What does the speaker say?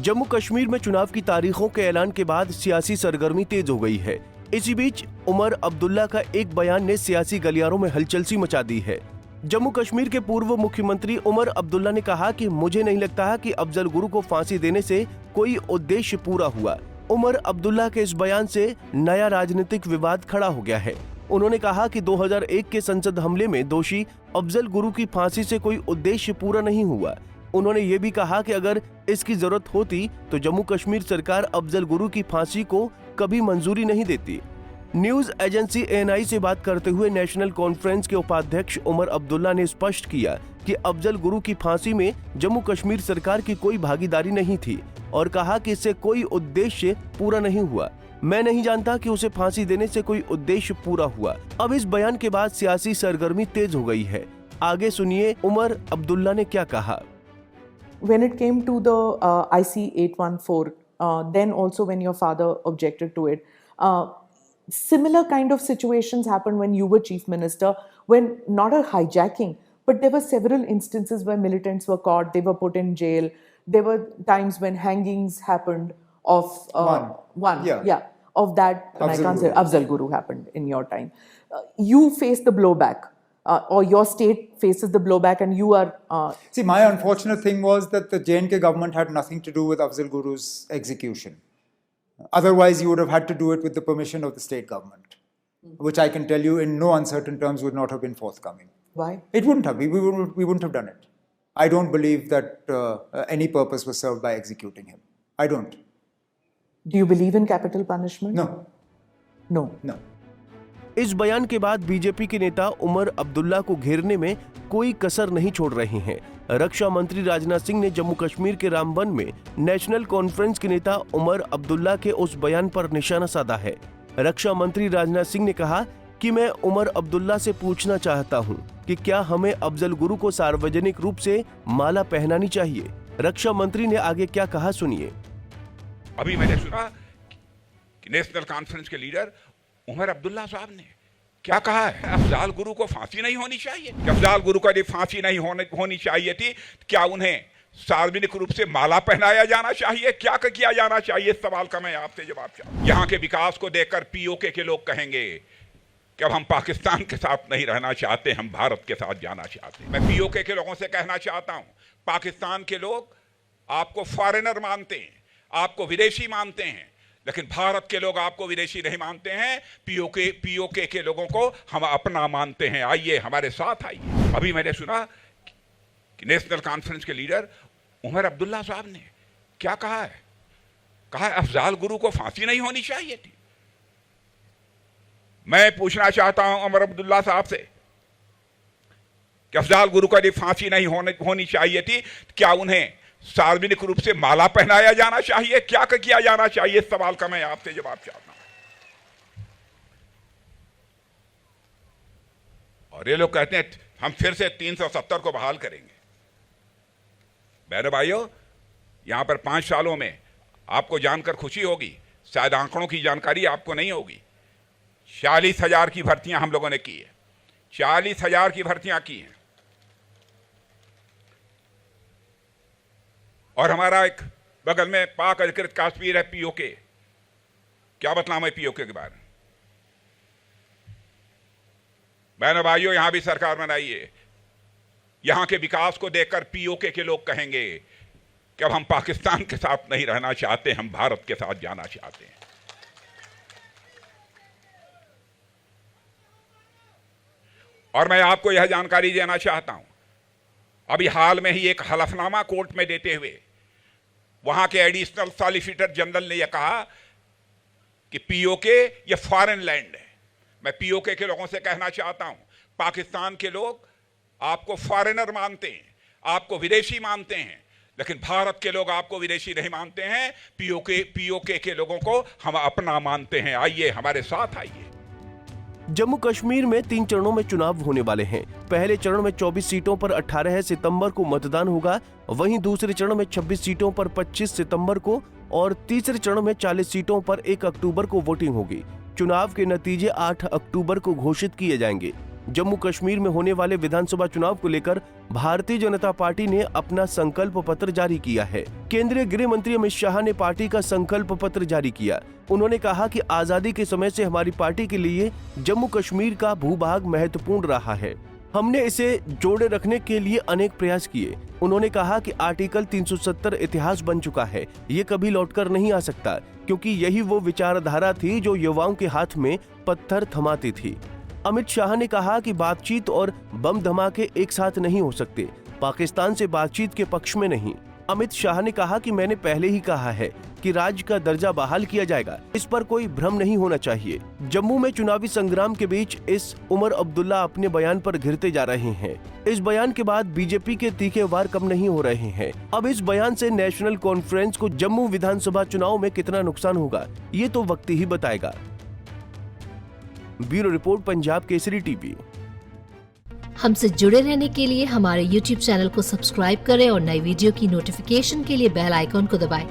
जम्मू कश्मीर में चुनाव की तारीखों के ऐलान के बाद सियासी सरगर्मी तेज हो गई है। इसी बीच उमर अब्दुल्ला का एक बयान ने सियासी गलियारों में हलचल सी मचा दी है। जम्मू कश्मीर के पूर्व मुख्यमंत्री उमर अब्दुल्ला ने कहा कि मुझे नहीं लगता है कि अफजल गुरु को फांसी देने से कोई उद्देश्य पूरा हुआ। उमर अब्दुल्ला के इस बयान से नया राजनीतिक विवाद खड़ा हो गया है। उन्होंने कहा कि 2001 के संसद हमले में दोषी अफजल गुरु की फांसी से कोई उद्देश्य पूरा नहीं हुआ। उन्होंने ये भी कहा कि अगर इसकी जरूरत होती तो जम्मू कश्मीर सरकार अफजल गुरु की फांसी को कभी मंजूरी नहीं देती। न्यूज एजेंसी ANI से बात करते हुए नेशनल कॉन्फ्रेंस के उपाध्यक्ष उमर अब्दुल्ला ने स्पष्ट किया कि अफजल गुरु की फांसी में जम्मू कश्मीर सरकार की कोई भागीदारी नहीं थी और कहा कि इससे कोई उद्देश्य पूरा नहीं हुआ। मैं नहीं जानता कि उसे फांसी देने से कोई उद्देश्य पूरा हुआ। अब इस बयान के बाद सियासी सरगर्मी तेज हो गई है। आगे सुनिए उमर अब्दुल्ला ने क्या कहा। When it came to the IC 814, then also when your father objected to it, similar kind of situations happened when you were chief minister, when not a hijacking, but there were several instances where militants were caught, they were put in jail. There were times when hangings happened of of that, and I can't say Afzal Guru happened in your time. You faced the blowback. Or your state faces the blowback and you are... See, my unfortunate thing was that the J&K government had nothing to do with Afzal Guru's execution. Otherwise, you would have had to do it with the permission of the state government, which I can tell you in no uncertain terms would not have been forthcoming. Why? It wouldn't have. We wouldn't have done it. I don't believe that any purpose was served by executing him. I don't. Do you believe in capital punishment? No. No. No. इस बयान के बाद BJP के नेता उमर अब्दुल्ला को घेरने में कोई कसर नहीं छोड़ रहे हैं। रक्षा मंत्री राजनाथ सिंह ने जम्मू कश्मीर के रामबन में नेशनल कॉन्फ्रेंस के नेता उमर अब्दुल्ला के उस बयान पर निशाना साधा है। रक्षा मंत्री राजनाथ सिंह ने कहा कि मैं उमर अब्दुल्ला से पूछना चाहता हूं कि क्या हमें अफजल गुरु को सार्वजनिक रूप से माला पहनानी चाहिए। रक्षा मंत्री ने आगे क्या कहा, सुनिए। अभी मैंने सुना कि नेशनल कॉन्फ्रेंस के लीडर उमर अब्दुल्ला साहब ने क्या कहा है, अफजाल गुरु को फांसी नहीं होनी चाहिए। अफजाल गुरु को यदि फांसी नहीं होनी चाहिए थी, क्या उन्हें सार्वजनिक रूप से माला पहनाया जाना चाहिए? क्या किया जाना चाहिए? इस सवाल का मैं आपसे जवाब चाहता हूं। यहाँ के विकास को देखकर POK के लोग कहेंगे कि अब हम पाकिस्तान के साथ नहीं रहना चाहते, हम भारत के साथ जाना चाहते हैं। मैं POK के लोगों से कहना चाहता हूं, पाकिस्तान के लोग आपको फॉरेनर मानते हैं, आपको विदेशी मानते हैं, लेकिन भारत के लोग आपको विदेशी नहीं मानते हैं। POK के लोगों को हम अपना मानते हैं। आइए हमारे साथ आइए। अभी मैंने सुना कि नेशनल कॉन्फ्रेंस के लीडर उमर अब्दुल्ला साहब ने क्या कहा है, अफजाल गुरु को फांसी नहीं होनी चाहिए थी। मैं पूछना चाहता हूं उमर अब्दुल्ला साहब से कि अफजाल गुरु को यदि फांसी नहीं होनी चाहिए थी, क्या उन्हें सार्वजनिक रूप से माला पहनाया जाना चाहिए? क्या किया जाना चाहिए? इस सवाल का मैं आपसे जवाब चाहता हूं। और ये लोग कहते हैं हम फिर से 370 को बहाल करेंगे। बहनों भाइयों, यहां पर 5 सालों में आपको जानकर खुशी होगी, शायद आंकड़ों की जानकारी आपको नहीं होगी। 40,000 की भर्तियां हम लोगों ने की है। 40,000 की भर्तियां की हैं। और हमारा एक बगल में पाक अधिकृत कश्मीर है, POK। क्या बतलाऊं मैं POK के बारे में? बहनों भाइयों, यहां भी सरकार बनाइए। यहां के विकास को देखकर POK के लोग कहेंगे कि अब हम पाकिस्तान के साथ नहीं रहना चाहते, हम भारत के साथ जाना चाहते हैं। और मैं आपको यह जानकारी देना चाहता हूं, अभी हाल में ही एक हलफनामा कोर्ट में देते हुए वहां के एडिशनल सॉलिसिटर जनरल ने यह कहा कि POK ये फॉरेन लैंड है। मैं POK के लोगों से कहना चाहता हूं, पाकिस्तान के लोग आपको फॉरेनर मानते हैं, आपको विदेशी मानते हैं, लेकिन भारत के लोग आपको विदेशी नहीं मानते हैं। POK के लोगों को हम अपना मानते हैं। आइए हमारे साथ आइए। जम्मू कश्मीर में 3 चरणों में चुनाव होने वाले हैं। पहले चरण में 24 सीटों पर 18 सितंबर को मतदान होगा, वहीं दूसरे चरण में 26 सीटों पर 25 सितंबर को और तीसरे चरण में 40 सीटों पर 1 अक्टूबर को वोटिंग होगी। चुनाव के नतीजे 8 अक्टूबर को घोषित किए जाएंगे। जम्मू कश्मीर में होने वाले विधानसभा चुनाव को लेकर भारतीय जनता पार्टी ने अपना संकल्प पत्र जारी किया है। केंद्रीय गृह मंत्री अमित शाह ने पार्टी का संकल्प पत्र जारी किया। उन्होंने कहा कि आजादी के समय से हमारी पार्टी के लिए जम्मू कश्मीर का भूभाग महत्वपूर्ण रहा है। हमने इसे जोड़े रखने के लिए अनेक प्रयास किए। उन्होंने कहा कि आर्टिकल 370 इतिहास बन चुका है, ये कभी लौटकर नहीं आ सकता, क्योंकि यही वो विचारधारा थी जो युवाओं के हाथ में पत्थर थमाती थी। अमित शाह ने कहा कि बातचीत और बम धमाके एक साथ नहीं हो सकते, पाकिस्तान से बातचीत के पक्ष में नहीं। अमित शाह ने कहा कि मैंने पहले ही कहा है कि राज्य का दर्जा बहाल किया जाएगा, इस पर कोई भ्रम नहीं होना चाहिए। जम्मू में चुनावी संग्राम के बीच इस उमर अब्दुल्ला अपने बयान पर घिरते जा रहे हैं। इस बयान के बाद बीजेपी के तीखे वार कम नहीं हो रहे हैं। अब इस बयान से नेशनल कॉन्फ्रेंस को जम्मू विधानसभा चुनाव में कितना नुकसान होगा, ये तो वक्त ही बताएगा। Bureau report, Punjab Kesari TV. हमसे जुड़े रहने के लिए हमारे YouTube चैनल को सब्सक्राइब करें और नई वीडियो की नोटिफिकेशन के लिए बेल आइकॉन को दबाएं।